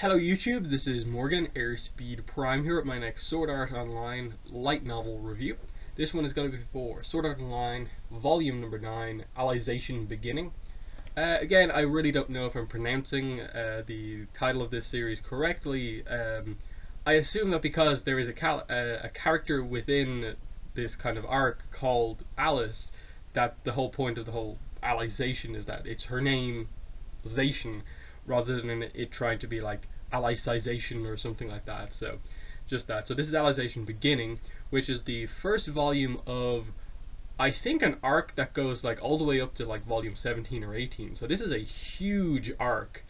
Hello YouTube, this is Morgan, Airspeed Prime here with my next Sword Art Online light novel review. This one is going to be for Sword Art Online Volume number 9, Alicization Beginning. Again, I really don't know if I'm pronouncing the title of this series correctly. I assume that because there is a character within this kind of arc called Alice, that the whole point of the whole Alicization is that it's her name, Zation, rather than it trying to be like Alicization or something like that. So just that. So this is Alicization Beginning, which is the first volume of, I think, an arc that goes like all the way up to like volume 17 or 18. So this is a huge arc,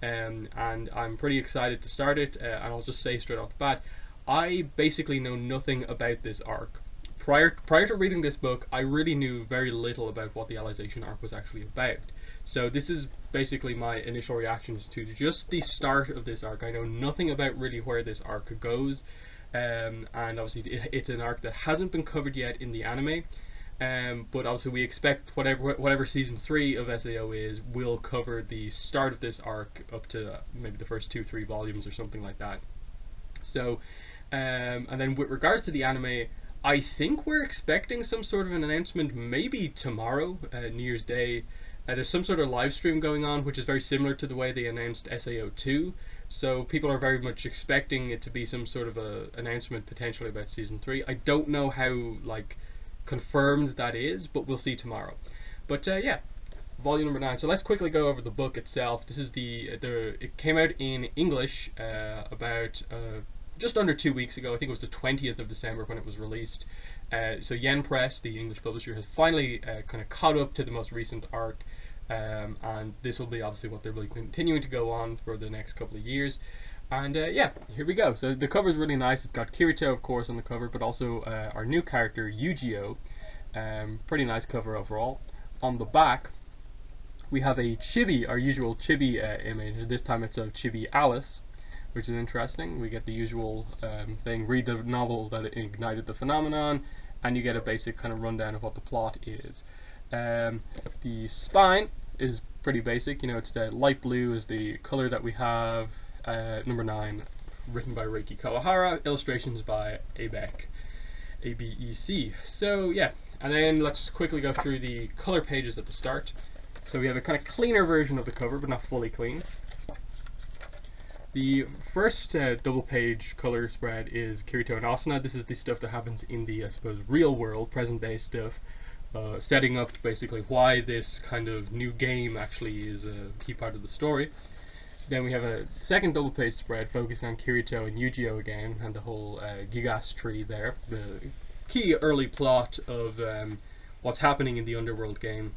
and I'm pretty excited to start it. And I'll just say straight off the bat, I basically know nothing about this arc. Prior to reading this book, I really knew very little about what the Alicization arc was actually about. So this is basically my initial reactions to just the start of this arc. I know nothing about really where this arc goes, and obviously it's an arc that hasn't been covered yet in the anime. But obviously we expect whatever season 3 of SAO is will cover the start of this arc up to maybe the first 2-3 volumes or something like that. So, and then with regards to the anime, I think we're expecting some sort of an announcement maybe tomorrow, New Year's Day. There's some sort of live stream going on, which is very similar to the way they announced SAO 2. So people are very much expecting it to be some sort of a announcement potentially about season 3. I don't know how like confirmed that is, but we'll see tomorrow. But yeah, volume number 9. So let's quickly go over the book itself. This is it came out in English about just under 2 weeks ago. I think it was the 20th of December when it was released. So Yen Press, the English publisher, has finally kind of caught up to the most recent arc, and this will be obviously what they're really continuing to go on for the next couple of years. And yeah, here we go. So the cover is really nice. It's got Kirito, of course, on the cover, but also our new character, Yu-Gi-Oh! Pretty nice cover overall. On the back, we have a chibi, our usual chibi image. This time it's of Chibi Alice, which is interesting. We get the usual thing, read the novel that ignited the phenomenon, and you get a basic kind of rundown of what the plot is. The spine is pretty basic, it's the light blue is the color that we have. Number 9, written by Reiki Kawahara, illustrations by ABEC. A-B-E-C. So yeah, and then let's just quickly go through the color pages at the start. So we have a kind of cleaner version of the cover, but not fully clean. The first double page color spread is Kirito and Asuna. This is the stuff that happens in the, I suppose, real world, present day stuff, setting up basically why this kind of new game actually is a key part of the story. Then we have a second double page spread focusing on Kirito and Yu-Gi-Oh! Again, and the whole Gigas tree there, the key early plot of what's happening in the Underworld game.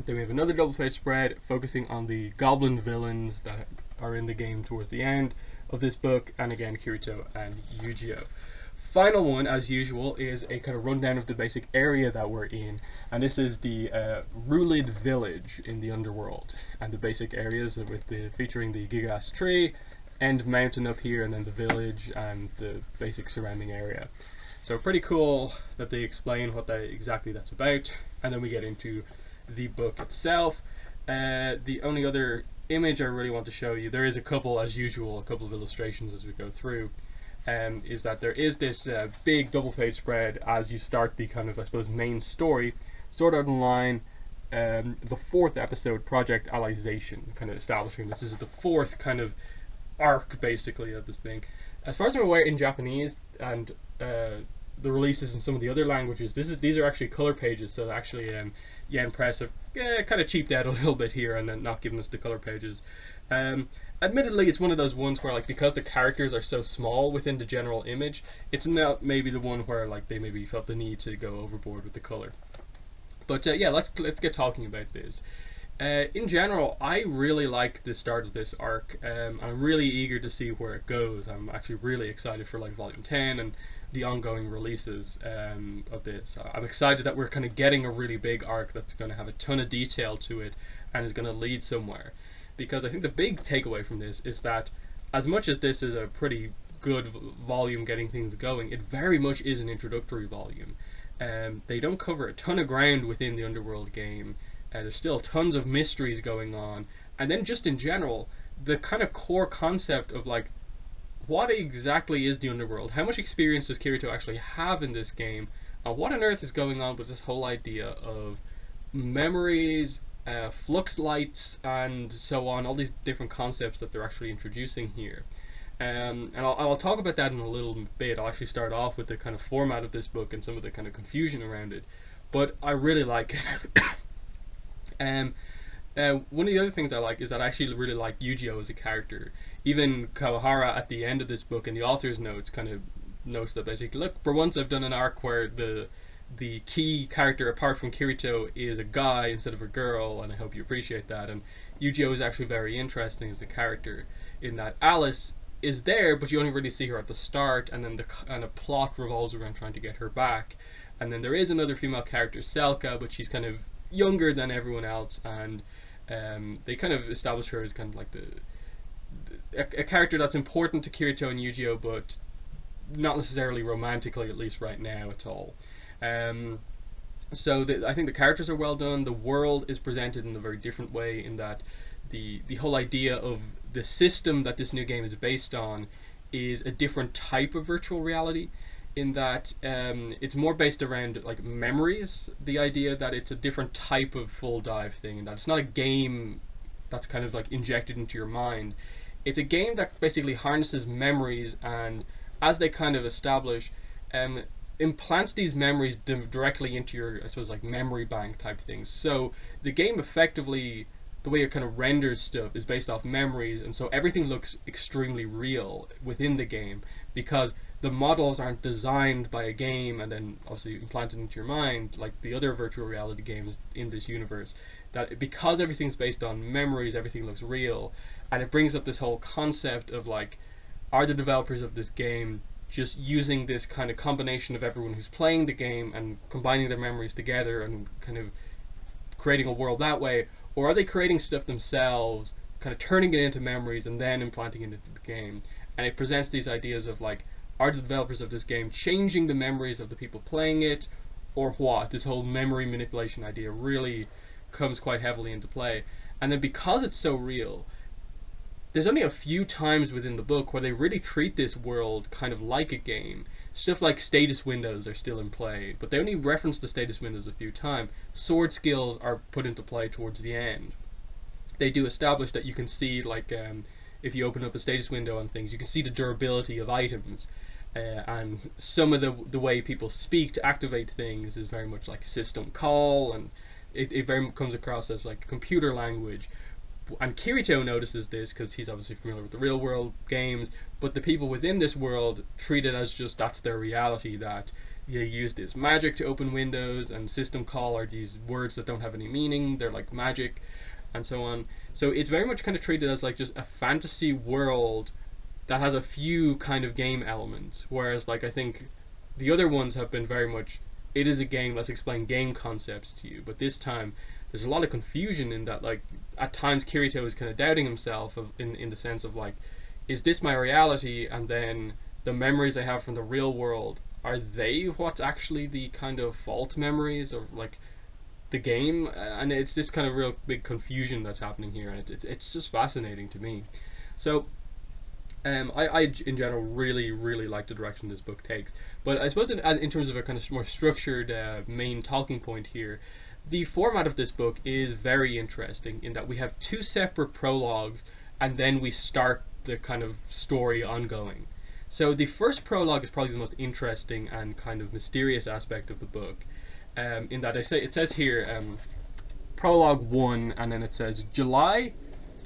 Then we have another double page spread focusing on the goblin villains that are in the game towards the end of this book, and again Kirito and Yu-Gi-Oh! Final one, as usual, is a kind of rundown of the basic area that we're in, and this is the Rulid village in the Underworld, and the basic areas with featuring the Gigas tree, End Mountain up here, and then the village and the basic surrounding area. So pretty cool that they explain what exactly that's about, and then we get into the book itself. The only other image I really want to show you, there is a couple, as usual, a couple of illustrations as we go through, is that there is this big double page spread as you start the kind of, I suppose, main story, Sword Art Online, the 4th episode, Project Alicization, kind of establishing this is the 4th kind of arc basically of this thing. As far as I'm aware, in Japanese and the releases in some of the other languages, these are actually color pages, so actually Yen Press have kind of cheaped out a little bit here and then not giving us the color pages. Admittedly, it's one of those ones where, like, because the characters are so small within the general image, it's not maybe the one where like they maybe felt the need to go overboard with the color. But yeah, let's get talking about this. In general, I really like the start of this arc. I'm really eager to see where it goes. I'm actually really excited for like volume 10 and the ongoing releases of this. I'm excited that we're kind of getting a really big arc that's going to have a ton of detail to it and is going to lead somewhere. Because I think the big takeaway from this is that as much as this is a pretty good volume getting things going, it very much is an introductory volume. They don't cover a ton of ground within the Underworld game. There's still tons of mysteries going on, and then just in general, the kind of core concept of like what exactly is the underworld, how much experience does Kirito actually have in this game, and what on earth is going on with this whole idea of memories, flux lights, and so on, all these different concepts that they're actually introducing here. And I'll talk about that in a little bit. I'll actually start off with the kind of format of this book and some of the kind of confusion around it. But I really like it. One of the other things I like is that I actually really like Yu-Gi-Oh as a character. Even Kawahara at the end of this book in the author's notes kind of notes that basically, look, for once I've done an arc where the key character apart from Kirito is a guy instead of a girl, and I hope you appreciate that. And Yu-Gi-Oh is actually very interesting as a character in that Alice is there, but you only really see her at the start, and then the kind of plot revolves around trying to get her back. And then there is another female character, Selka, but she's kind of younger than everyone else, and they kind of establish her as kind of like a character that's important to Kirito and Yu-Gi-Oh, but not necessarily romantically, at least right now, at all. So I think the characters are well done. The world is presented in a very different way, in that the whole idea of the system that this new game is based on is a different type of virtual reality, in that it's more based around like memories, the idea that it's a different type of full dive thing, and that it's not a game that's kind of like injected into your mind. It's a game that basically harnesses memories, and as they kind of establish, implants these memories directly into your, I suppose, like memory bank type things. So the game effectively, the way it kind of renders stuff is based off memories, and so everything looks extremely real within the game, because the models aren't designed by a game and then obviously implanted into your mind like the other virtual reality games in this universe. That because everything's based on memories, everything looks real, and it brings up this whole concept of like, are the developers of this game just using this kind of combination of everyone who's playing the game and combining their memories together and kind of creating a world that way, or are they creating stuff themselves, kind of turning it into memories and then implanting it into the game? And it presents these ideas of like, are the developers of this game changing the memories of the people playing it, or what? This whole memory manipulation idea really comes quite heavily into play. And then because it's so real, there's only a few times within the book where they really treat this world kind of like a game. Stuff like status windows are still in play, but they only reference the status windows a few times. Sword skills are put into play towards the end. They do establish that you can see, like, if you open up a status window on things, you can see the durability of items. And some of the way people speak to activate things is very much like system call, and it very much comes across as like computer language. And Kirito notices this because he's obviously familiar with the real world games, but the people within this world treat it as just that's their reality, that you use this magic to open windows, and system call are these words that don't have any meaning, they're like magic, and so on. So it's very much kind of treated as like just a fantasy world that has a few kind of game elements, whereas like I think the other ones have been very much, it is a game, let's explain game concepts to you. But this time there's a lot of confusion in that, like at times Kirito is kind of doubting himself in the sense of like, is this my reality, and then the memories I have from the real world, are they what's actually the kind of fault memories of like the game? And it's this kind of real big confusion that's happening here, and it's just fascinating to me. So I in general really like the direction this book takes, but I suppose in terms of a kind of more structured main talking point here, the format of this book is very interesting in that we have two separate prologues, and then we start the kind of story ongoing. So the first prologue is probably the most interesting and kind of mysterious aspect of the book, in that it says here, prologue 1, and then it says July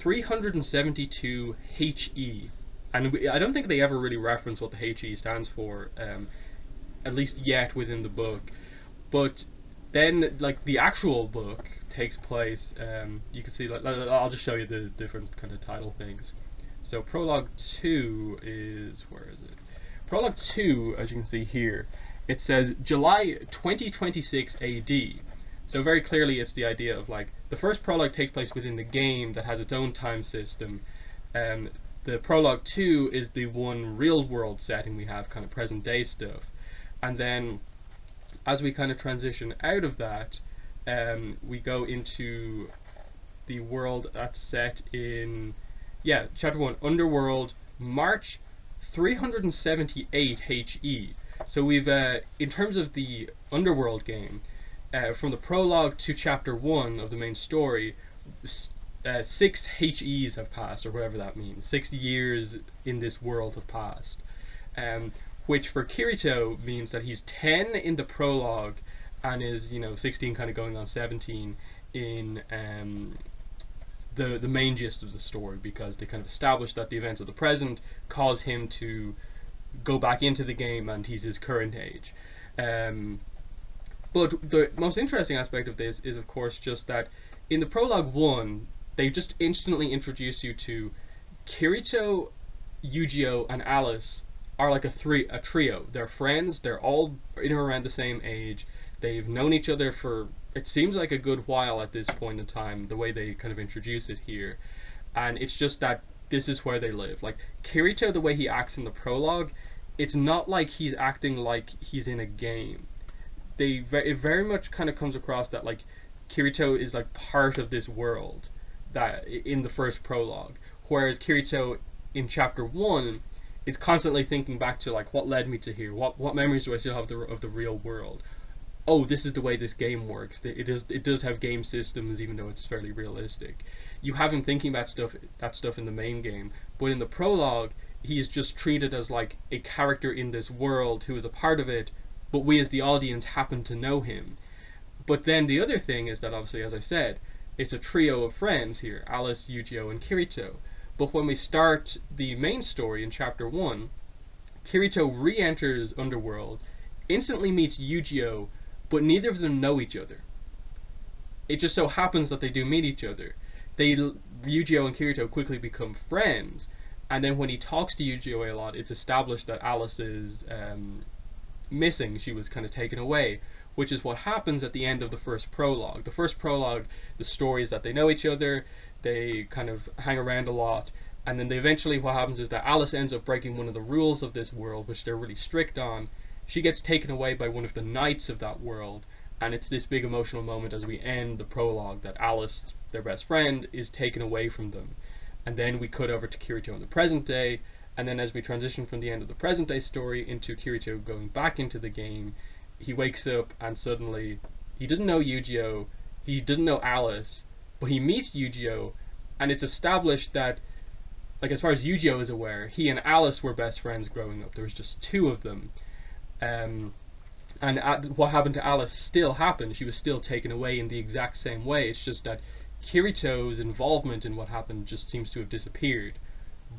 372 HE. And I don't think they ever really reference what the HE stands for, at least yet within the book. But then, like, the actual book takes place, you can see, like, I'll just show you the different kind of title things. So prologue 2 is, where is it? Prologue 2, as you can see here, it says July 2026 AD. So very clearly it's the idea of, like, the first prologue takes place within the game that has its own time system. The prologue 2 is the one real world setting we have, kind of present day stuff. And then as we kind of transition out of that, we go into the world that's set in Yeah, chapter 1, Underworld, March 378 HE. So we've, in terms of the Underworld game, from the prologue to chapter 1 of the main story, 6 HEs have passed, or whatever that means. 6 years in this world have passed. Which for Kirito means that he's 10 in the prologue and is, 16 kind of going on 17 in the main gist of the story, because they kind of establish that the events of the present cause him to go back into the game and he's his current age. But the most interesting aspect of this is, of course, just that in the prologue 1, they just instantly introduce you to Kirito, Yu-Gi-Oh, and Alice are like a trio. They're friends, they're all in or around the same age, they've known each other for, it seems like, a good while at this point in time, the way they kind of introduce it here. And it's just that this is where they live. Like, Kirito, the way he acts in the prologue, it's not like he's acting like he's in a game. It very much kind of comes across that, like, Kirito is like part of this world that in the first prologue, whereas Kirito in chapter 1 is constantly thinking back to, like, what led me to here, what memories do I still have of the real world. Oh, this is the way this game works. It does have game systems, even though it's fairly realistic. You have him thinking about that stuff in the main game, but in the prologue, he's just treated as like a character in this world who is a part of it, but we as the audience happen to know him. But then the other thing is that, obviously, as I said, it's a trio of friends here, Alice, Yu-Gi-Oh, and Kirito. But when we start the main story in chapter 1, Kirito re-enters Underworld, instantly meets Yu-Gi-Oh, but neither of them know each other. It just so happens that they do meet each other. Yu-Gi-Oh and Kirito quickly become friends, and then when he talks to Yu-Gi-Oh a lot, it's established that Alice is missing. She was kind of taken away, which is what happens at the end of the first prologue. The first prologue, the story is that they know each other, they kind of hang around a lot, and then eventually what happens is that Alice ends up breaking one of the rules of this world, which they're really strict on. She gets taken away by one of the knights of that world, and it's this big emotional moment as we end the prologue that Alice, their best friend, is taken away from them. And then we cut over to Kirito in the present day, and then as we transition from the end of the present day story into Kirito going back into the game, he wakes up and suddenly he doesn't know Yu-Gi-Oh, he doesn't know Alice, but he meets Yu-Gi-Oh, and it's established that, like, as far as Yu-Gi-Oh is aware, he and Alice were best friends growing up. There was just 2 of them. And what happened to Alice still happened. She was still taken away in the exact same way. It's just that Kirito's involvement in what happened just seems to have disappeared.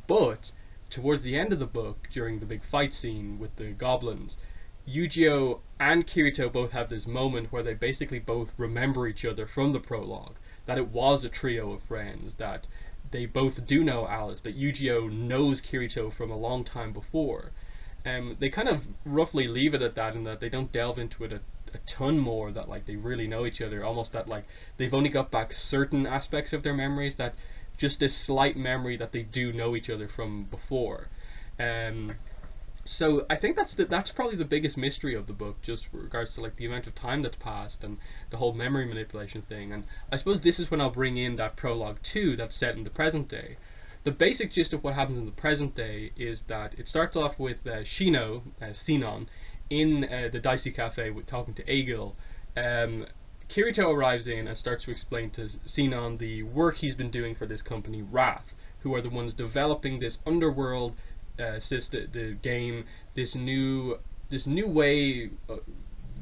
But towards the end of the book, during the big fight scene with the goblins, Yu-Gi-Oh and Kirito both have this moment where they basically both remember each other from the prologue, that it was a trio of friends, that they both do know Alice, that Yu-Gi-Oh knows Kirito from a long time before. They kind of roughly leave it at that, in that they don't delve into it a ton more, that, like, they really know each other, almost that, like, they've only got back certain aspects of their memories, that just this slight memory that they do know each other from before. So I think that's probably the biggest mystery of the book, just with regards to, like, the amount of time that's passed and the whole memory manipulation thing. And I suppose this is when I'll bring in that prologue 2 that's set in the present day. The basic gist of what happens in the present day is that it starts off with Sinon, in the Dicey Cafe talking to Egil. Kirito arrives in and starts to explain to Sinon the work he's been doing for this company, Rath, who are the ones developing this underworld system, the game, this new way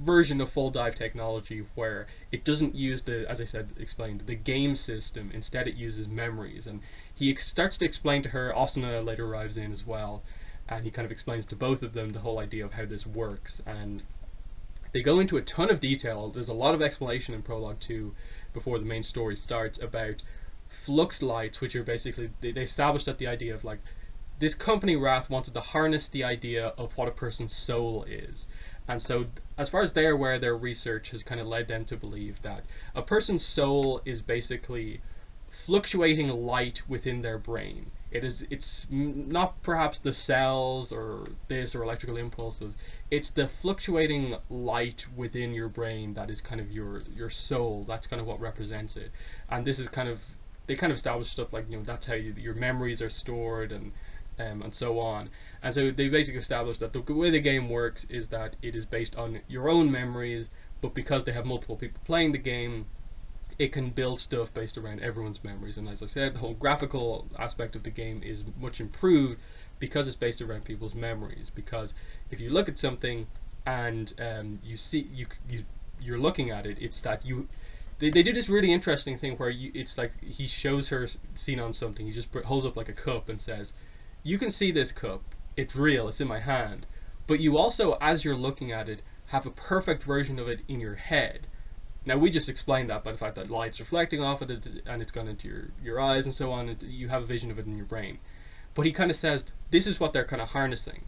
version of full dive technology where it doesn't use as I said, explained, the game system. Instead it uses memories. And he starts to explain to her. Asuna later arrives in as well, and he kind of explains to both of them the whole idea of how this works, and they go into a ton of detail. There's a lot of explanation in Prologue 2 before the main story starts about flux lights, which are basically, they established that the idea of, like, this company Rath wanted to harness the idea of what a person's soul is. And so, as far as they're aware, their research has kind of led them to believe that a person's soul is basically fluctuating light within their brain. It's not perhaps the cells or this or electrical impulses. It's the fluctuating light within your brain that is kind of your soul. That's kind of what represents it. And this is kind of, they kind of establish stuff like, that's how your memories are stored, and so on. And so they basically established that the way the game works is that it is based on your own memories, but because they have multiple people playing the game, it can build stuff based around everyone's memories. And as I said, the whole graphical aspect of the game is much improved because it's based around people's memories. Because if you look at something and you're looking at it, it's that they do this really interesting thing where it's like he shows her seen on something. He just holds up like a cup and says, "You can see this cup. It's real. It's in my hand." But you also, as you're looking at it, have a perfect version of it in your head. Now we just explained that by the fact that light's reflecting off it and it's gone into your eyes and so on, and you have a vision of it in your brain. But he kind of says this is what they're kind of harnessing.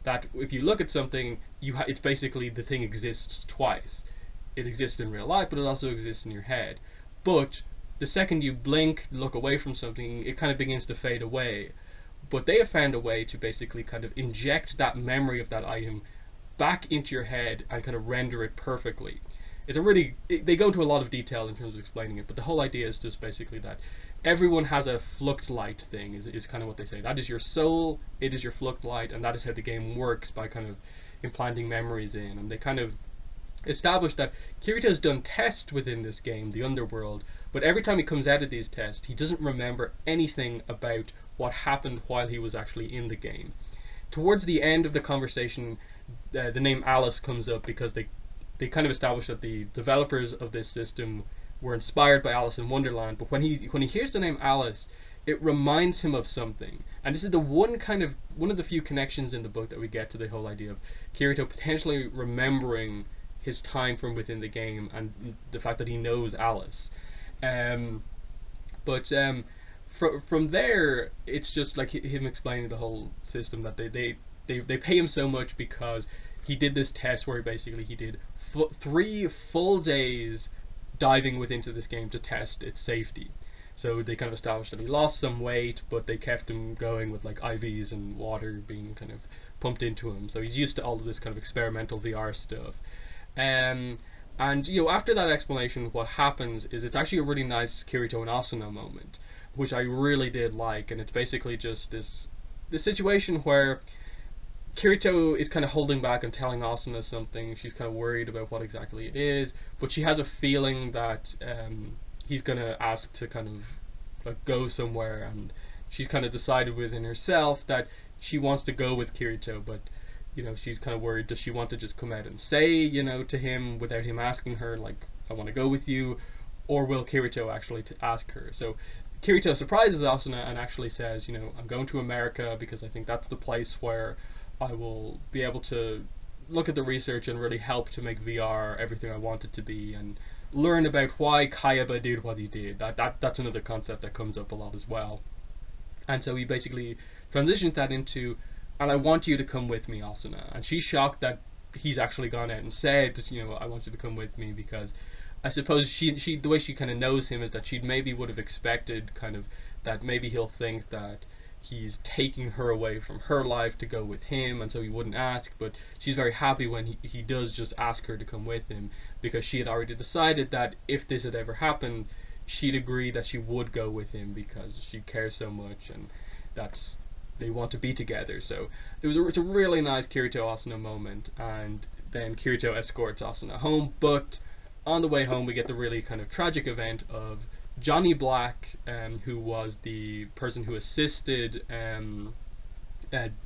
That if you look at something, it's basically the thing exists twice. It exists in real life, but it also exists in your head. But the second you blink, look away from something, it kind of begins to fade away. But they have found a way to basically kind of inject that memory of that item back into your head and kind of render it perfectly. They go into a lot of detail in terms of explaining it, but the whole idea is just basically that everyone has a flux light thing, is kind of what they say. That is your soul, it is your flux light, and that is how the game works, by kind of implanting memories in. And they kind of established that Kirito's done tests within this game, the underworld, but every time he comes out of these tests, he doesn't remember anything about what happened while he was actually in the game. Towards the end of the conversation, the name Alice comes up because they kind of established that the developers of this system were inspired by Alice in Wonderland, but when he hears the name Alice, it reminds him of something. And this is the one of the few connections in the book that we get to the whole idea of Kirito potentially remembering his time from within the game and the fact that he knows Alice. From there, it's just like him explaining the whole system, that they pay him so much because he did this test where he did 3 full days diving into this game to test its safety. So they kind of established that he lost some weight, but they kept him going with like IVs and water being kind of pumped into him. So he's used to all of this kind of experimental VR stuff. And after that explanation, what happens is it's actually a really nice Kirito and Asuna moment, which I really did like. And it's basically just this situation where Kirito is kind of holding back and telling Asuna something. She's kind of worried about what exactly it is, but she has a feeling that he's going to ask to kind of like go somewhere, and she's kind of decided within herself that she wants to go with Kirito, but she's kind of worried, does she want to just come out and say, to him without him asking her, like, I want to go with you, or will Kirito actually ask her? So Kirito surprises Asuna and actually says, I'm going to America because I think that's the place where I will be able to look at the research and really help to make VR everything I want it to be, and learn about why Kayaba did what he did. That's another concept that comes up a lot as well. And so he basically transitions that into, and I want you to come with me, Asuna. And she's shocked that he's actually gone out and said, I want you to come with me, because I suppose she the way she kind of knows him is that she maybe would have expected kind of that maybe he'll think that he's taking her away from her life to go with him, and so he wouldn't ask. But she's very happy when he does just ask her to come with him, because she had already decided that if this had ever happened, she'd agree that she would go with him because she cares so much, and they want to be together. So it's a really nice Kirito Asuna moment, and then Kirito escorts Asuna home. But on the way home, we get the really kind of tragic event of Johnny Black, who was the person who assisted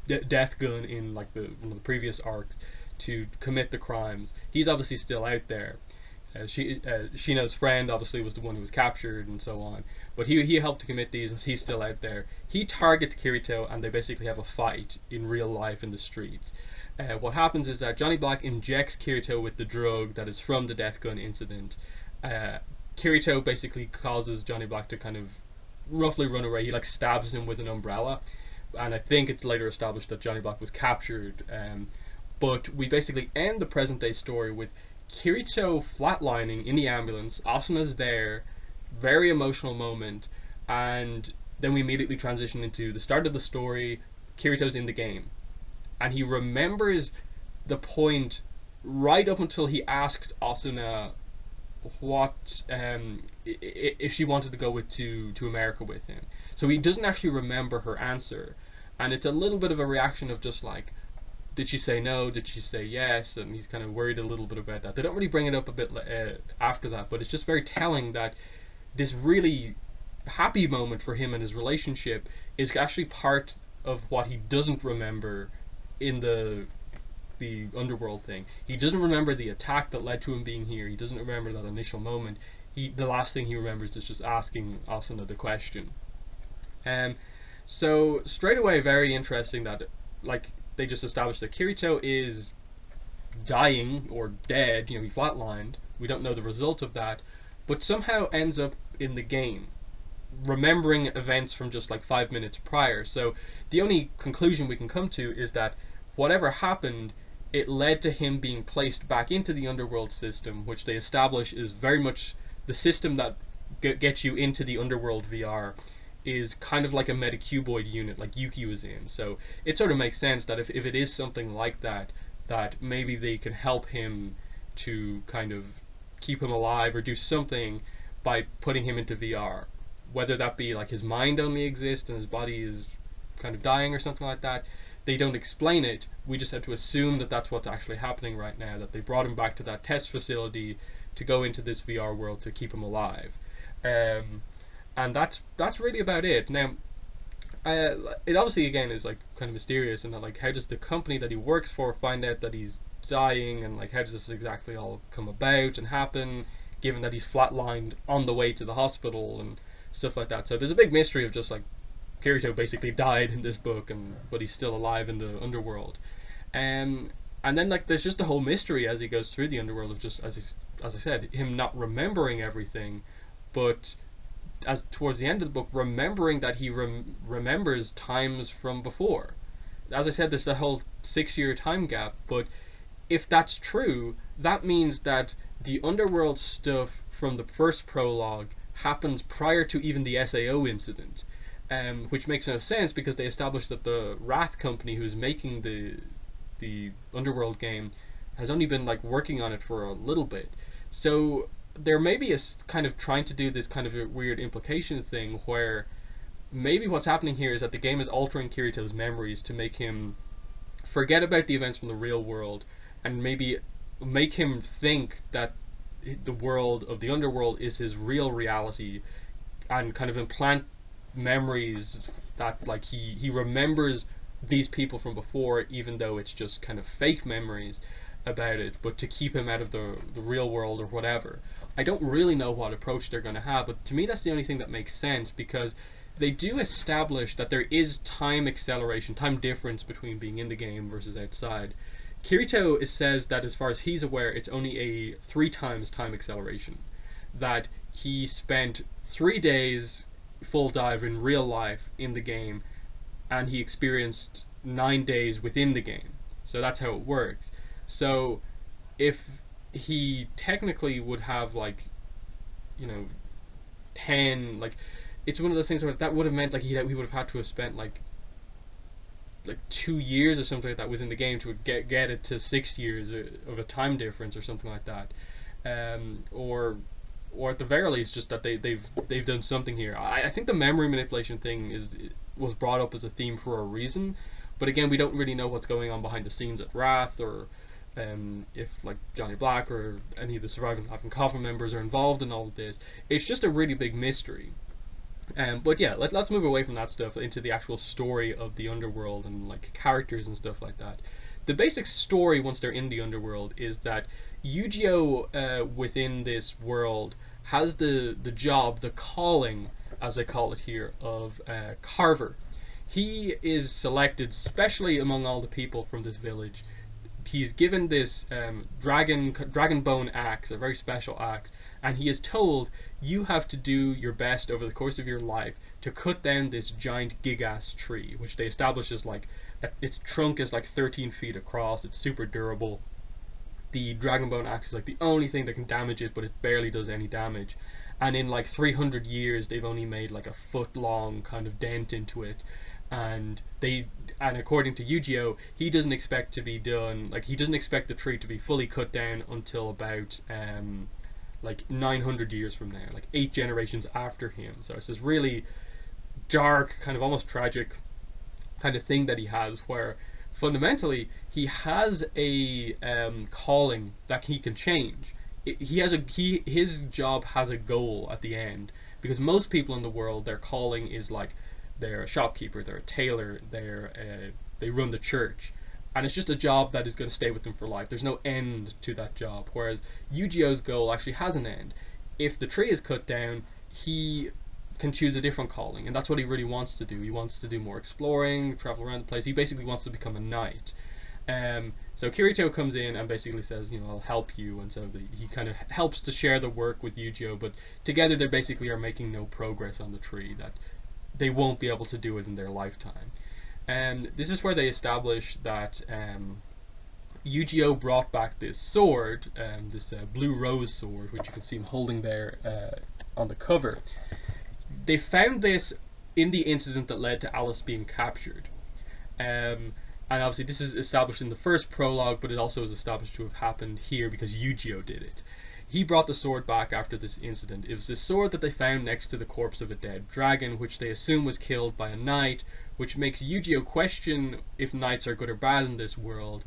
Death Gun in like one of the previous arcs to commit the crimes. He's obviously still out there. Shino's friend obviously was the one who was captured and so on, but he helped to commit these, and he's still out there. He targets Kirito, and they basically have a fight in real life in the streets. What happens is that Johnny Black injects Kirito with the drug that is from the Death Gun incident. Kirito basically causes Johnny Black to kind of roughly run away. He like stabs him with an umbrella, and I think it's later established that Johnny Black was captured. But we basically end the present day story with Kirito flatlining in the ambulance. Asuna's there, very emotional moment, and then we immediately transition into the start of the story. Kirito's in the game, and he remembers the point right up until he asked Asuna what if she wanted to go to America with him. So he doesn't actually remember her answer, and it's a little bit of a reaction of just like, did she say no? Did she say yes? And he's kind of worried a little bit about that. They don't really bring it up a bit after that, but it's just very telling that this really happy moment for him and his relationship is actually part of what he doesn't remember in the underworld thing. He doesn't remember the attack that led to him being here. He doesn't remember that initial moment. The last thing he remembers is just asking Asuna the question. So straight away, very interesting that like they just established that Kirito is dying or dead. You know, he flatlined. We don't know the result of that, but somehow ends up in the game, remembering events from just like 5 minutes prior. So the only conclusion we can come to is that whatever happened, it led to him being placed back into the underworld system, which they establish is very much the system that gets you into the underworld VR, is kind of like a metacuboid unit like Yuki was in. So it sort of makes sense that if it is something like that, that maybe they can help him to kind of keep him alive or do something by putting him into VR. Whether that be like his mind only exists and his body is kind of dying or something like that, they don't explain it. We just have to assume that that's what's actually happening right now, that they brought him back to that test facility to go into this VR world to keep him alive. And that's really about it. Now, it obviously again is like kind of mysterious, and that like how does the company that he works for find out that he's dying, and like how does this exactly all come about and happen, given that he's flatlined on the way to the hospital and stuff like that. So there's a big mystery of just like Kirito basically died in this book, but he's still alive in the underworld. And then like there's just a whole mystery as he goes through the underworld of just as I said, him not remembering everything, but as towards the end of the book, remembering that he remembers times from before. As I said, there's the whole 6-year time gap, but if that's true, that means that the underworld stuff from the first prologue happens prior to even the SAO incident, which makes no sense because they established that the Rath company who's making the underworld game has only been like working on it for a little bit. So there may be a kind of trying to do this kind of a weird implication thing where maybe what's happening here is that the game is altering Kirito's memories to make him forget about the events from the real world, and maybe make him think that the world of the underworld is his real reality, and kind of implant memories that like he remembers these people from before, even though it's just kind of fake memories about it, but to keep him out of the real world or whatever. I don't really know what approach they're going to have, but to me that's the only thing that makes sense, because they do establish that there is time acceleration, time difference between being in the game versus outside. Kirito says that as far as he's aware, it's only a 3 times time acceleration. That he spent 3 days full dive in real life in the game, and he experienced 9 days within the game. So that's how it works. So if he technically would have like, you know, 10, like, it's one of those things where that would have meant like he would have had to have spent like 2 years or something like that within the game to get it to 6 years of a time difference or something like that, or at the very least just that they've done something here. I think the memory manipulation thing was brought up as a theme for a reason, but again we don't really know what's going on behind the scenes at Rath, or if like Johnny Black or any of the surviving Laugh and Coffin members are involved in all of this. It's just a really big mystery. But yeah, let's move away from that stuff into the actual story of the underworld and like characters and stuff like that. The basic story once they're in the underworld is that Yu-Gi-Oh! Within this world has the job, the calling, as they call it here, of Carver. He is selected specially among all the people from this village. He's given this dragon bone axe, a very special axe, and he is told, you have to do your best over the course of your life to cut down this giant gigass tree, which they establish as like, its trunk is like 13 feet across, it's super durable. The dragon bone axe is like the only thing that can damage it, but it barely does any damage. And in like 300 years, they've only made like a foot long kind of dent into it. And according to Yu-Gi-Oh, he doesn't expect to be done, like he doesn't expect the tree to be fully cut down until about like 900 years from now, like 8 generations after him. So it's this really dark, kind of almost tragic kind of thing that he has, where fundamentally he has a calling that he can change. His job has a goal at the end, because most people in the world, their calling is like they're a shopkeeper, they're a tailor, they run the church, and it's just a job that is going to stay with them for life. There's no end to that job. Whereas Yu-Gi-Oh's goal actually has an end. If the tree is cut down, he can choose a different calling, and that's what he really wants to do. He wants to do more exploring, travel around the place. He basically wants to become a knight. So Kirito comes in and basically says, you know, I'll help you, and so he kind of helps to share the work with Yu-Gi-Oh, but together they basically are making no progress on the tree, that they won't be able to do it in their lifetime. And this is where they establish that Yu-Gi-Oh brought back this sword, this blue rose sword, which you can see him holding there on the cover. They found this in the incident that led to Alice being captured. And obviously this is established in the first prologue, but it also is established to have happened here because Yu-Gi-Oh did it. He brought the sword back after this incident. It was this sword that they found next to the corpse of a dead dragon, which they assume was killed by a knight, which makes Yu-Gi-Oh question if knights are good or bad in this world.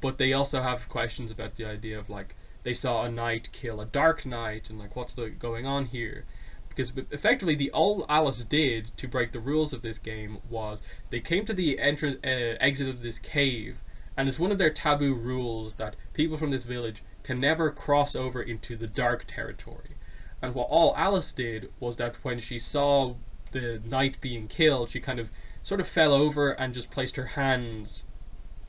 But they also have questions about the idea of, like, they saw a knight kill a dark knight, and like, what's going on here? Because effectively, all Alice did to break the rules of this game was they came to the exit of this cave, and it's one of their taboo rules that people from this village can never cross over into the dark territory. And what all Alice did was that when she saw the knight being killed, she kind of sort of fell over and just placed her hands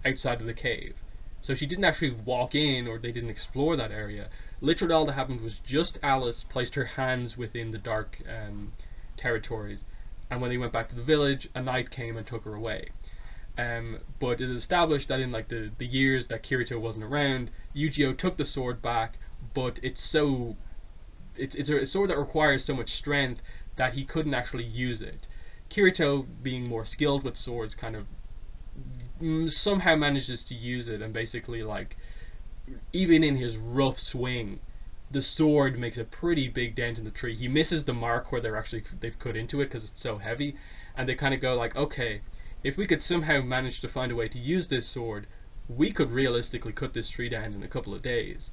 outside of the cave. So she didn't actually walk in, or they didn't explore that area. Literally all that happened was just Alice placed her hands within the dark territories, and when they went back to the village, a knight came and took her away. But it is established that in like the years that Kirito wasn't around, Yu-Gi-Oh took the sword back, but it's a sword that requires so much strength that he couldn't actually use it. Kirito, being more skilled with swords, kind of somehow manages to use it, and basically, like, even in his rough swing, the sword makes a pretty big dent in the tree. He misses the mark where they've cut into it because it's so heavy, and they kind of go like, okay, if we could somehow manage to find a way to use this sword, we could realistically cut this tree down in a couple of days.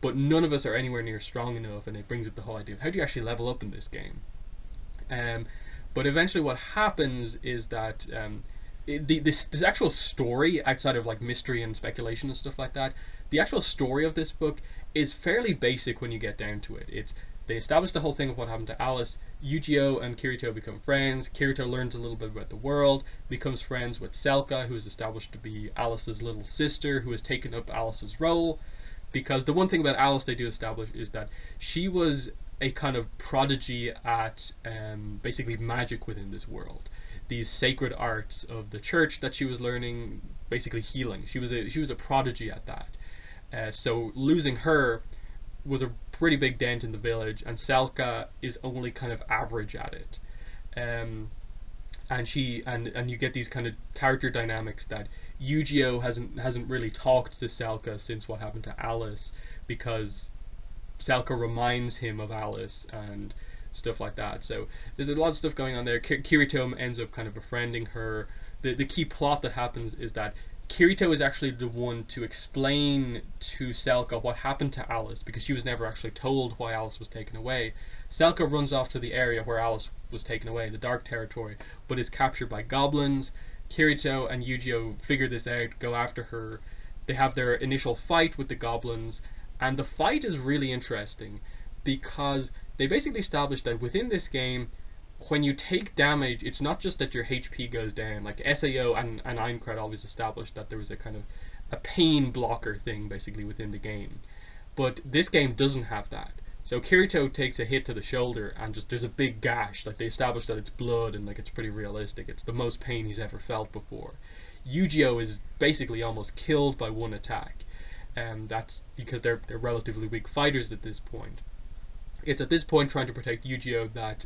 But none of us are anywhere near strong enough, and it brings up the whole idea of how do you actually level up in this game. But eventually what happens is that this actual story, outside of like mystery and speculation and stuff like that, the actual story of this book is fairly basic when you get down to it. They establish the whole thing of what happened to Alice. Yu-Gi-Oh and Kirito become friends. Kirito learns a little bit about the world, becomes friends with Selka, who is established to be Alice's little sister, who has taken up Alice's role. Because the one thing about Alice they do establish is that she was a kind of prodigy at basically magic within this world. These sacred arts of the church that she was learning, basically healing. She was a prodigy at that. So losing her was a pretty big dent in the village, and Selka is only kind of average at it. And you get these kind of character dynamics that Yu-Gi-Oh hasn't really talked to Selka since what happened to Alice, because Selka reminds him of Alice and stuff like that. So there's a lot of stuff going on there. Kirito ends up kind of befriending her. The key plot that happens is that Kirito is actually the one to explain to Selka what happened to Alice, because she was never actually told why Alice was taken away. Selka runs off to the area where Alice was taken away, the dark territory, but is captured by goblins. Kirito and Yu-Gi-Oh figure this out, go after her. They have their initial fight with the goblins, and the fight is really interesting because they basically establish that within this game, when you take damage, it's not just that your HP goes down. Like SAO and Aincrad always established that there was a kind of a pain blocker thing basically within the game. But this game doesn't have that. So Kirito takes a hit to the shoulder and just there's a big gash. Like they established that it's blood and like it's pretty realistic. It's the most pain he's ever felt before. Yu-Gi-Oh is basically almost killed by one attack. That's because they're relatively weak fighters at this point. It's at this point, trying to protect Yu-Gi-Oh, that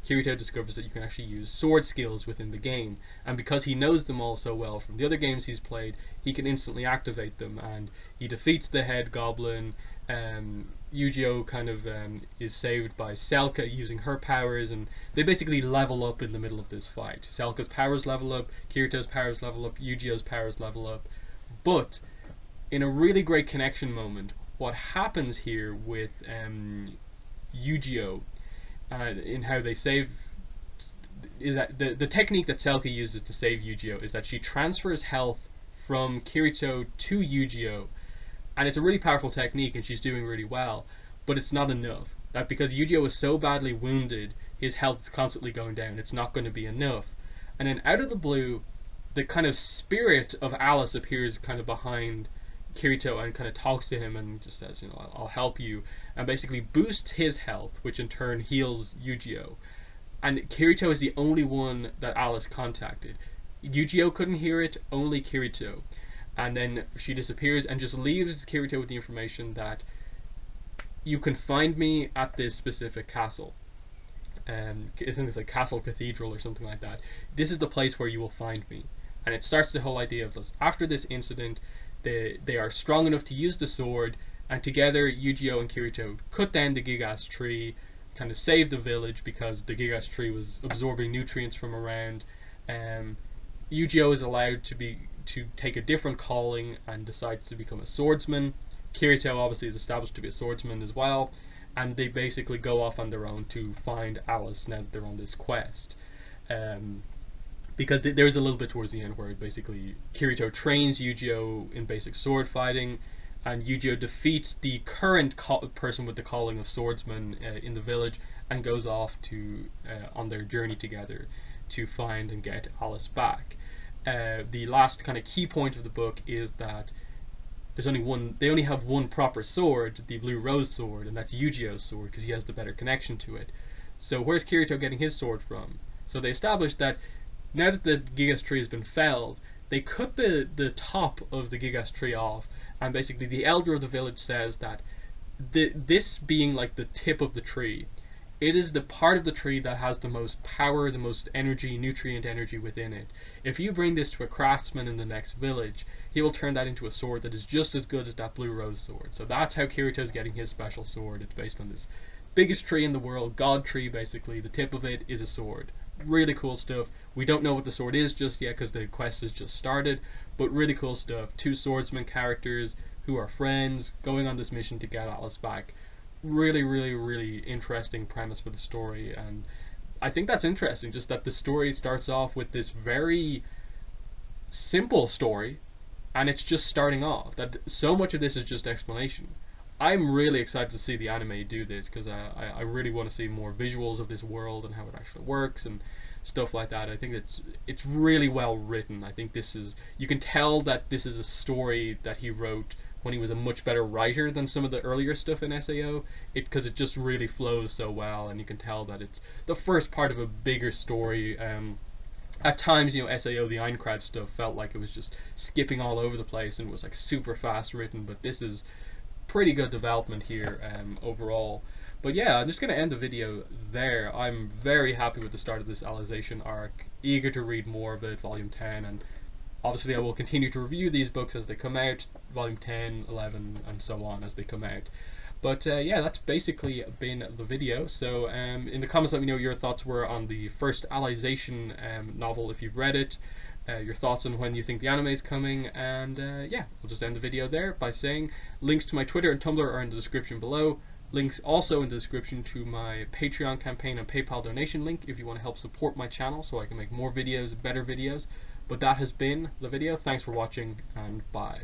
Kirito discovers that you can actually use sword skills within the game, and because he knows them all so well from the other games he's played, he can instantly activate them, and he defeats the head goblin, Yu-Gi-Oh kind of is saved by Selka using her powers, and they basically level up in the middle of this fight. Selka's powers level up, Kirito's powers level up, Yu-Gi-Oh's powers level up. But in a really great connection moment, what happens here with Yu-Gi-Oh in how they save is that the technique that Selka uses to save Yu-Gi-Oh is that she transfers health from Kirito to Yu-Gi-Oh, and it's a really powerful technique, and she's doing really well, but it's not enough. That because Yu-Gi-Oh is so badly wounded, his health is constantly going down. It's not going to be enough. And then out of the blue, the kind of spirit of Alice appears kind of behind Kirito and kind of talks to him and just says, you know, I'll help you, and basically boosts his health, which in turn heals Yu-Gi-Oh. And Kirito is the only one that Alice contacted. Yu-Gi-Oh couldn't hear it, only Kirito. And then she disappears and just leaves Kirito with the information that you can find me at this specific castle. I think it's like Castle Cathedral or something like that. This is the place where you will find me. And it starts the whole idea of this. After this incident, they are strong enough to use the sword, and together Yu-Gi-Oh and Kirito cut down the Gigas tree, kind of save the village because the Gigas tree was absorbing nutrients from around. Yu-Gi-Oh is allowed to take a different calling and decides to become a swordsman. Kirito obviously is established to be a swordsman as well, and they basically go off on their own to find Alice now that they're on this quest. Because there's a little bit towards the end where basically Kirito trains Yu-Gi-Oh in basic sword fighting, and Yu-Gi-Oh defeats the current person with the calling of swordsman in the village, and goes off to on their journey together to find and get Alice back. The last kind of key point of the book is that there's only one. They only have one proper sword, the Blue Rose sword, and that's Yu-Gi-Oh's sword because he has the better connection to it. So where's Kirito getting his sword from? So they established that now that the Gigas tree has been felled, they cut the top of the Gigas tree off, and basically the elder of the village says that this being like the tip of the tree, it is the part of the tree that has the most power, the most energy, nutrient energy within it. If you bring this to a craftsman in the next village, he will turn that into a sword that is just as good as that Blue Rose sword. So that's how Kirito's getting his special sword. It's based on this biggest tree in the world, God tree basically. The tip of it is a sword. Really cool stuff. We don't know what the sword is just yet because the quest has just started, but really cool stuff. Two swordsman characters who are friends going on this mission to get Alice back. Really, really, really interesting premise for the story, and I think that's interesting, just that the story starts off with this very simple story, and it's just starting off. That so much of this is just explanation. I'm really excited to see the anime do this, because I really want to see more visuals of this world and how it actually works and stuff like that. I think it's really well written. I think this is, you can tell that this is a story that he wrote when he was a much better writer than some of the earlier stuff in SAO, because it just really flows so well, and you can tell that it's the first part of a bigger story. At times, you know, SAO, the Einkrad stuff, felt like it was just skipping all over the place and was like super fast written, but this is pretty good development here overall. But yeah, I'm just going to end the video there. I'm very happy with the start of this Alicization arc, eager to read more of it, Volume 10, and obviously I will continue to review these books as they come out, Volume 10, 11, and so on as they come out. But yeah, that's basically been the video. So in the comments let me know what your thoughts were on the first Alicization novel if you've read it, your thoughts on when you think the anime is coming, and yeah, we'll just end the video there by saying links to my Twitter and Tumblr are in the description below. Links also in the description to my Patreon campaign and PayPal donation link if you want to help support my channel so I can make more videos, better videos. But that has been the video. Thanks for watching, and bye.